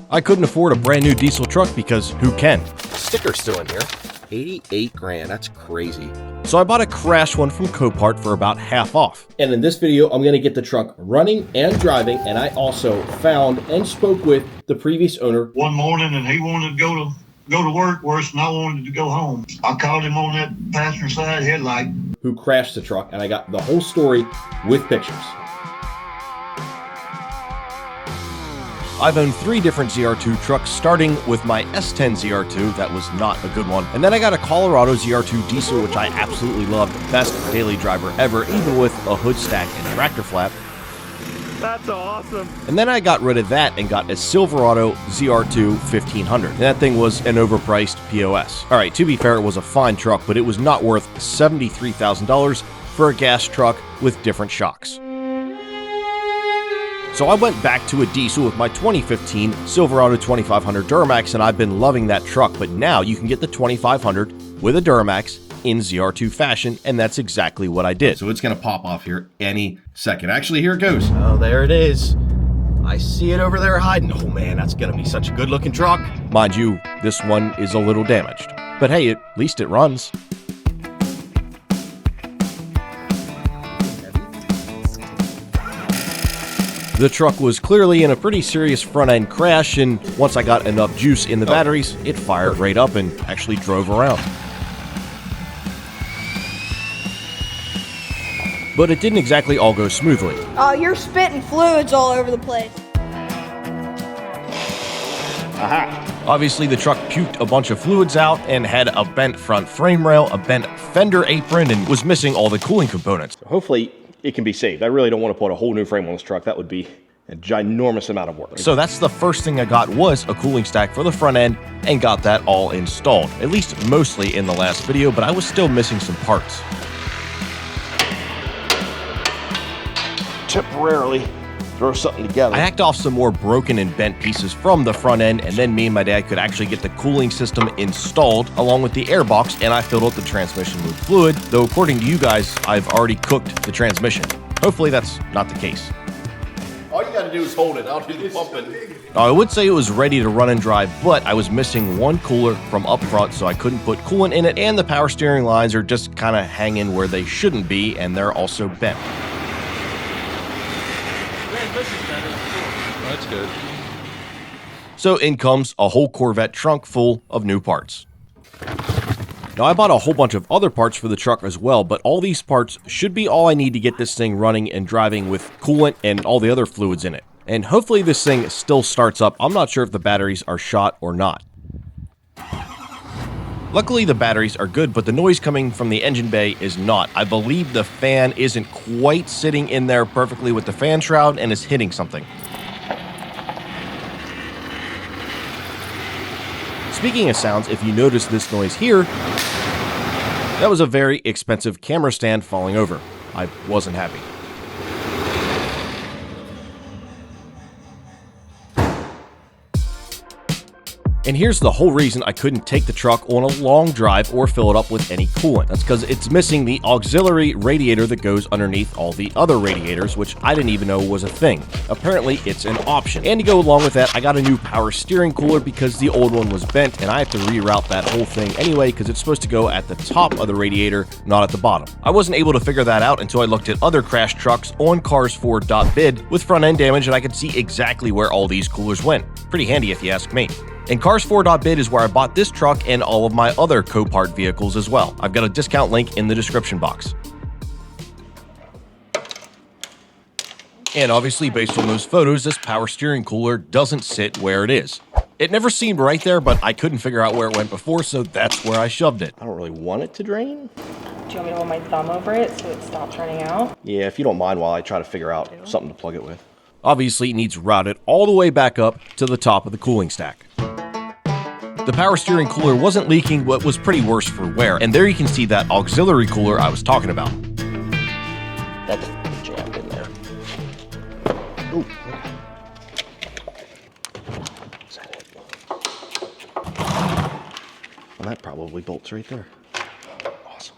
I couldn't afford a brand new diesel truck because who can? Sticker's still in here. 88 grand, that's crazy. So I bought a crash one from Copart for about half off. And in this video, I'm gonna get the truck running and driving, and I also found and spoke with the previous owner. One morning, and he wanted to go to work worse than I wanted to go home. I called him on that passenger side headlight. Who crashed the truck, and I got the whole story with pictures. I've owned 3 different ZR2 trucks, starting with my S10 ZR2, that was not a good one. And then I got a Colorado ZR2 diesel, which I absolutely loved. Best daily driver ever, even with a hood stack and tractor flap. That's awesome. And then I got rid of that and got a Silverado ZR2 1500. And that thing was an overpriced POS. All right, to be fair, it was a fine truck, but it was not worth $73,000 for a gas truck with different shocks. So I went back to a diesel with my 2015 Silverado 2500 Duramax, and I've been loving that truck, but now you can get the 2500 with a Duramax in ZR2 fashion, and that's exactly what I did. So it's gonna pop off here any second. Actually, here it goes. Oh, there it is. I see it over there hiding. Oh man, that's gonna be such a good looking truck. Mind you, this one is a little damaged, but hey, at least it runs. The truck was clearly in a pretty serious front-end crash, and once I got enough juice in the batteries, it fired right up and actually drove around. But it didn't exactly all go smoothly. Oh, you're spitting fluids all over the place. Aha! Obviously, the truck puked a bunch of fluids out and had a bent front frame rail, a bent fender apron, and was missing all the cooling components. Hopefully, it can be saved. I really don't want to put a whole new frame on this truck. That would be a ginormous amount of work. So that's the first thing I got, was a cooling stack for the front end, and got that all installed. At least mostly in the last video, but I was still missing some parts. Temporarily throw something together. I hacked off some more broken and bent pieces from the front end, and then me and my dad could actually get the cooling system installed along with the air box, and I filled up the transmission with fluid, though according to you guys, I've already cooked the transmission. Hopefully that's not the case. All you gotta do is hold it. I'll do the pumping. I would say it was ready to run and drive, but I was missing one cooler from up front, so I couldn't put coolant in it, and the power steering lines are just kind of hanging where they shouldn't be, and they're also bent. That's good. So in comes a whole Corvette trunk full of new parts. Now I bought a whole bunch of other parts for the truck as well, but all these parts should be all I need to get this thing running and driving with coolant and all the other fluids in it. And hopefully this thing still starts up. I'm not sure if the batteries are shot or not. Luckily the batteries are good, but the noise coming from the engine bay is not. I believe the fan isn't quite sitting in there perfectly with the fan shroud and is hitting something. Speaking of sounds, if you notice this noise here, that was a very expensive camera stand falling over. I wasn't happy. And here's the whole reason I couldn't take the truck on a long drive or fill it up with any coolant. That's because it's missing the auxiliary radiator that goes underneath all the other radiators, which I didn't even know was a thing. Apparently, it's an option. And to go along with that, I got a new power steering cooler because the old one was bent, and I have to reroute that whole thing anyway because it's supposed to go at the top of the radiator, not at the bottom. I wasn't able to figure that out until I looked at other crash trucks on Cars4.bid with front end damage, and I could see exactly where all these coolers went. Pretty handy if you ask me. And Cars4.bid is where I bought this truck and all of my other Copart vehicles as well. I've got a discount link in the description box. And obviously, based on those photos, this power steering cooler doesn't sit where it is. It never seemed right there, but I couldn't figure out where it went before, so that's where I shoved it. I don't really want it to drain. Do you want me to hold my thumb over it so it stops running out? Yeah, if you don't mind while I try to figure out something to plug it with. Obviously, it needs routed all the way back up to the top of the cooling stack. The power steering cooler wasn't leaking, but was pretty worse for wear, and there you can see that auxiliary cooler I was talking about. That's jammed in there. Ooh. Is that it? Well, that probably bolts right there. Awesome.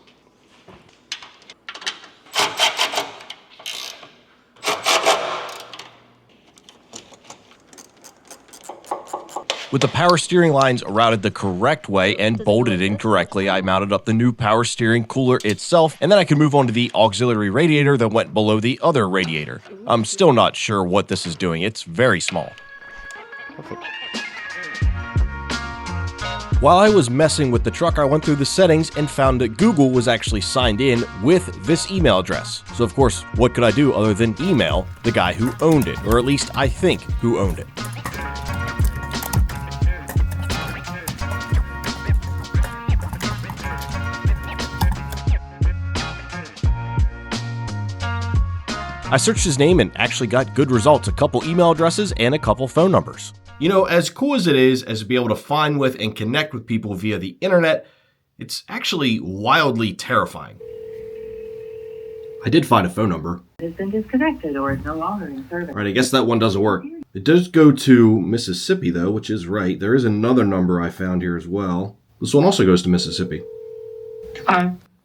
With the power steering lines routed the correct way and bolted in correctly, I mounted up the new power steering cooler itself, and then I could move on to the auxiliary radiator that went below the other radiator. I'm still not sure what this is doing. It's very small. While I was messing with the truck, I went through the settings and found that Google was actually signed in with this email address. So of course, what could I do other than email the guy who owned it, or at least I think who owned it. I searched his name and actually got good results, a couple email addresses and a couple phone numbers. You know, as cool as it is as to be able to find with and connect with people via the internet, it's actually wildly terrifying. I did find a phone number. Has been disconnected or is no longer in service. All right, I guess that one doesn't work. It does go to Mississippi though, which is right. There is another number I found here as well. This one also goes to Mississippi.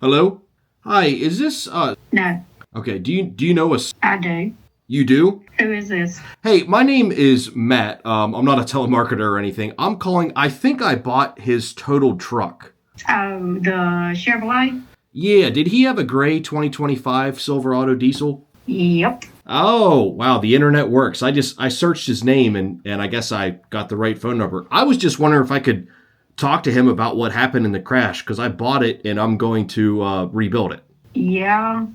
Hello? Hi, is this No, Okay, do you know us? I do. You do? Who is this? Hey, my name is Matt. I'm not a telemarketer or anything. I'm calling, I think I bought his totaled truck. Oh, the Chevrolet? Yeah, did he have a gray 2025 Silverado diesel? Yep. Oh, wow, the internet works. I searched his name and I guess I got the right phone number. I was just wondering if I could talk to him about what happened in the crash, because I bought it and I'm going to rebuild it. Yeah.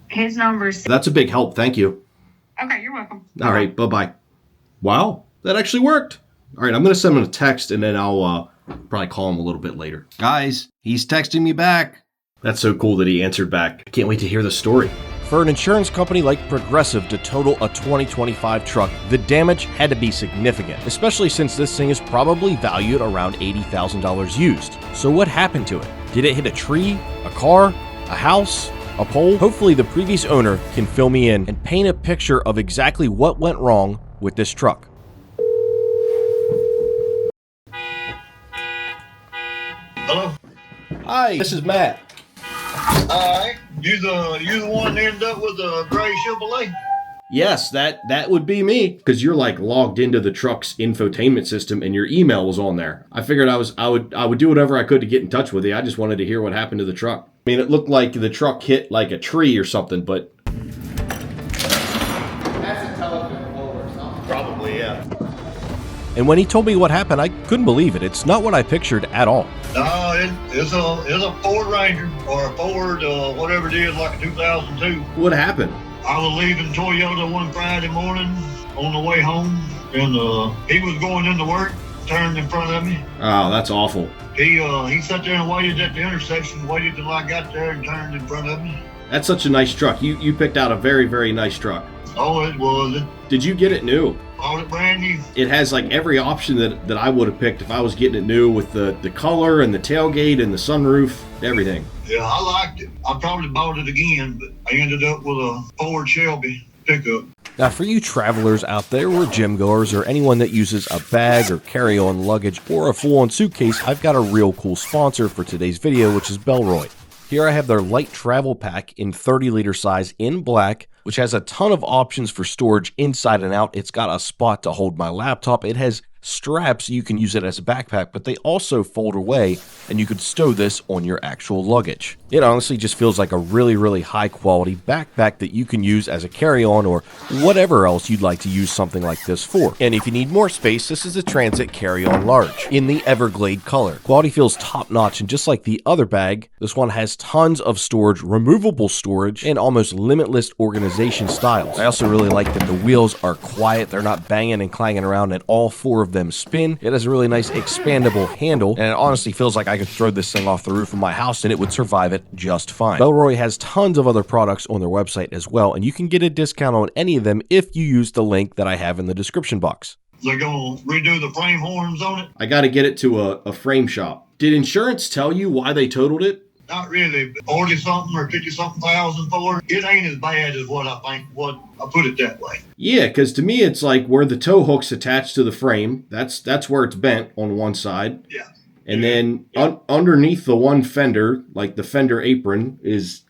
His number's... That's a big help, thank you. Okay, you're welcome. All right, bye-bye. Wow, that actually worked. All right, I'm going to send him a text and then I'll probably call him a little bit later. Guys, he's texting me back. That's so cool that he answered back. I can't wait to hear the story. For an insurance company like Progressive to total a 2025 truck, the damage had to be significant, especially since this thing is probably valued around $80,000 used. So what happened to it? Did it hit a tree, a car, a house, a pole? Hopefully the previous owner can fill me in and paint a picture of exactly what went wrong with this truck. Hello? Hi, this is Matt. Alright. You the one that ended up with a gray Chevrolet? Yes, that would be me, because you're like logged into the truck's infotainment system and your email was on there. I figured I would do whatever I could to get in touch with you. I just wanted to hear what happened to the truck. I mean, it looked like the truck hit like a tree or something, but that's a telephone pole or something. Probably, yeah. And when he told me what happened, I couldn't believe it. It's not what I pictured at all. No, it's a Ford Ranger or a Ford, whatever it is, like a 2002. What happened? I was leaving Toyota one Friday morning on the way home, and he was going into work, turned in front of me. Oh, that's awful. He sat there and waited at the intersection, waited till I got there and turned in front of me. That's such a nice truck. You picked out a very, very nice truck. Oh, it was. Did you get it new? Bought it brand new. It has like every option that I would have picked if I was getting it new, with the color and the tailgate and the sunroof, everything. Yeah, I liked it. I probably bought it again, but I ended up with a Ford Shelby pickup. Now, for you travelers out there or gym goers or anyone that uses a bag or carry-on luggage or a full-on suitcase, I've got a real cool sponsor for today's video, which is Bellroy. Here I have their light travel pack in 30-liter size in black, which has a ton of options for storage inside and out. It's got a spot to hold my laptop. It has straps, you can use it as a backpack, but they also fold away and you could stow this on your actual luggage. It honestly just feels like a really, really high quality backpack that you can use as a carry-on or whatever else you'd like to use something like this for. And if you need more space, this is a Transit carry-on large in the Everglade color. Quality feels top-notch, and just like the other bag, this one has tons of storage, removable storage, and almost limitless organization styles. I also really like that the wheels are quiet. They're not banging and clanging around, and all four of them spin. It has a really nice expandable handle, and it honestly feels like I could throw this thing off the roof of my house and it would survive it just fine. Bellroy has tons of other products on their website as well, and you can get a discount on any of them if you use the link that I have in the description box. They're going to redo the frame horns on it? I got to get it to a frame shop. Did insurance tell you why they totaled it? Not really. 40-something or 50-something thousand for it. It ain't as bad as what I think. What I put it that way. Yeah, because to me it's like where the tow hook's attached to the frame. That's where it's bent on one side. Yeah. And then underneath the one fender, like the fender apron, is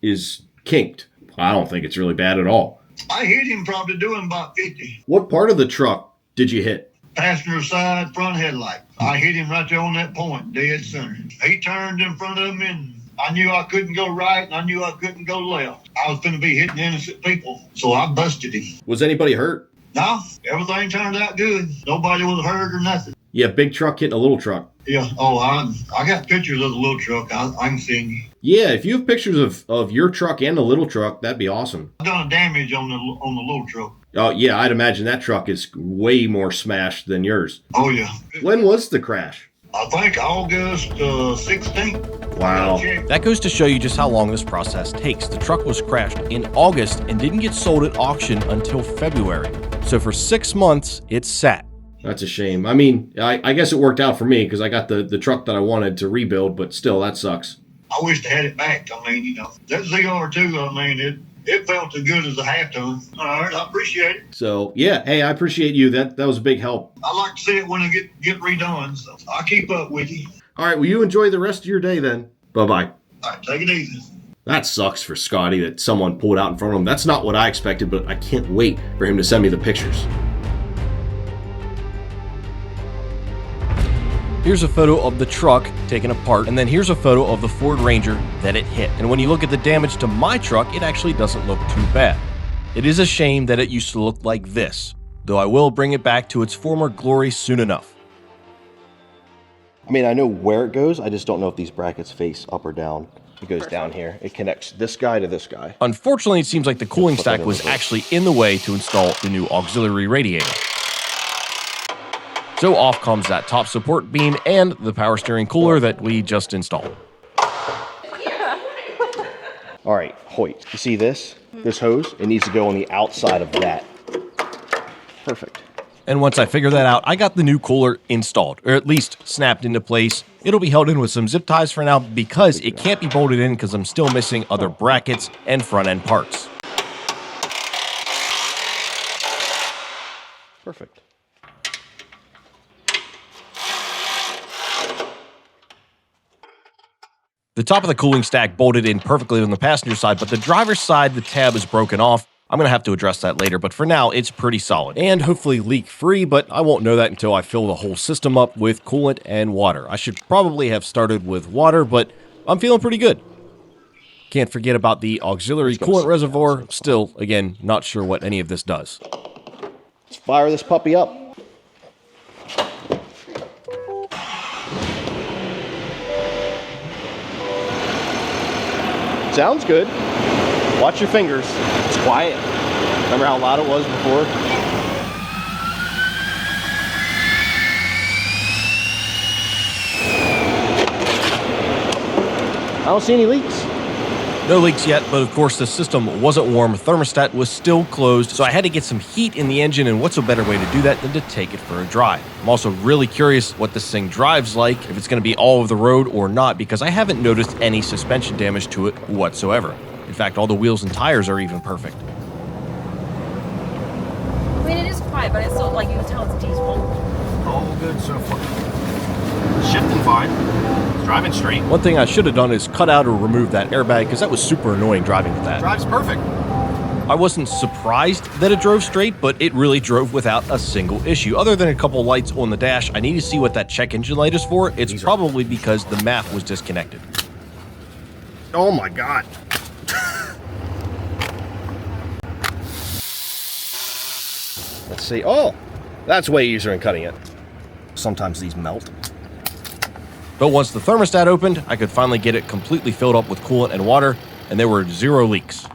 kinked. I don't think it's really bad at all. I hit him probably doing about 50. What part of the truck did you hit? passenger side front headlight. I hit him right there on that point, dead center. He turned in front of me, and I knew I couldn't go right, and I knew I couldn't go left. I was going to be hitting innocent people, so I busted him. Was anybody hurt? No, everything turned out good. Nobody was hurt or nothing. Yeah, big truck hitting a little truck. Yeah, I got pictures of the little truck. I can send you. Yeah, if you have pictures of your truck and the little truck, that'd be awesome. I've done damage on the little truck. Oh, yeah, I'd imagine that truck is way more smashed than yours. Oh, yeah. When was the crash? I think August 16th. Wow. That goes to show you just how long this process takes. The truck was crashed in August and didn't get sold at auction until February. So for 6 months, it sat. That's a shame. I mean, I guess it worked out for me because I got the truck that I wanted to rebuild, but still, that sucks. I wish they had it back. I mean, that ZR2, I mean, it felt as good as a half ton. All right, I appreciate it. So, yeah, hey, I appreciate you. That was a big help. I like to see it when I get redone, so I'll keep up with you. All right, well, you enjoy the rest of your day then. Bye-bye. All right, take it easy. That sucks for Scotty that someone pulled out in front of him. That's not what I expected, but I can't wait for him to send me the pictures. Here's a photo of the truck taken apart, and then here's a photo of the Ford Ranger that it hit. And when you look at the damage to my truck, it actually doesn't look too bad. It is a shame that it used to look like this, though I will bring it back to its former glory soon enough. I mean, I know where it goes, I just don't know if these brackets face up or down. It goes down here. It connects this guy to this guy. Unfortunately, it seems like the cooling stack was actually in the way to install the new auxiliary radiator. So off comes that top support beam and the power steering cooler that we just installed. All right, Hoyt, you see this? This hose? It needs to go on the outside of that. Perfect. And once I figured that out, I got the new cooler installed, or at least snapped into place. It'll be held in with some zip ties for now because it can't be bolted in because I'm still missing other brackets and front end parts. Perfect. The top of the cooling stack bolted in perfectly on the passenger side, but the driver's side, the tab is broken off. I'm going to have to address that later, but for now, it's pretty solid. And hopefully leak-free, but I won't know that until I fill the whole system up with coolant and water. I should probably have started with water, but I'm feeling pretty good. Can't forget about the auxiliary coolant reservoir. Still, again, not sure what any of this does. Let's fire this puppy up. Sounds good. Watch your fingers. It's quiet. Remember how loud it was before? I don't see any leaks. No leaks yet, but of course the system wasn't warm. Thermostat was still closed, so I had to get some heat in the engine, and what's a better way to do that than to take it for a drive? I'm also really curious what this thing drives like, if it's going to be all over the road or not, because I haven't noticed any suspension damage to it whatsoever. In fact, all the wheels and tires are even perfect. I mean, it is quiet, but it's still, like, you can tell it's diesel. All good so far. Shifting fine. Driving straight. One thing I should have done is cut out or remove that airbag, because that was super annoying driving with that. Drives perfect. I wasn't surprised that it drove straight, but it really drove without a single issue. Other than a couple lights on the dash, I need to see what that check engine light is for. It's probably because the map was disconnected. Oh my God. Let's see. Oh, that's way easier than cutting it. Sometimes these melt. But once the thermostat opened, I could finally get it completely filled up with coolant and water, and there were 0 leaks.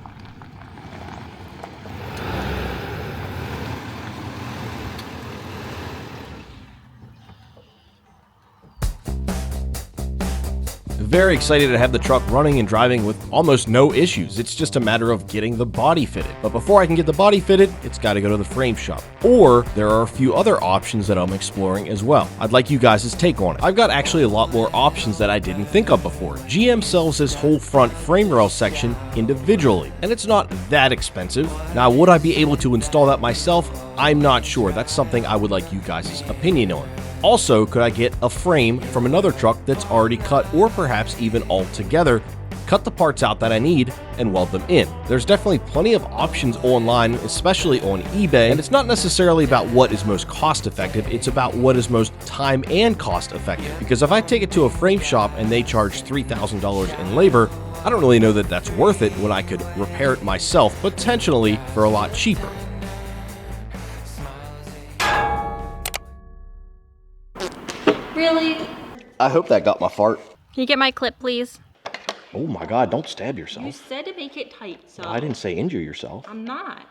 Very excited to have the truck running and driving with almost no issues. It's just a matter of getting the body fitted. But before I can get the body fitted, it's got to go to the frame shop. Or there are a few other options that I'm exploring as well. I'd like you guys' take on it. I've got actually a lot more options that I didn't think of before. GM sells this whole front frame rail section individually, and it's not that expensive. Now, would I be able to install that myself? I'm not sure. That's something I would like you guys' opinion on. Also, could I get a frame from another truck that's already cut, or perhaps even all together, cut the parts out that I need and weld them in. There's definitely plenty of options online, especially on eBay, and it's not necessarily about what is most cost effective, it's about what is most time and cost effective. Because if I take it to a frame shop and they charge $3,000 in labor, I don't really know that that's worth it when I could repair it myself, potentially for a lot cheaper. Really? I hope that got my fart. Can you get my clip, please? Oh my God, don't stab You yourself. said to make it tight, so I didn't say injure yourself. I'm not.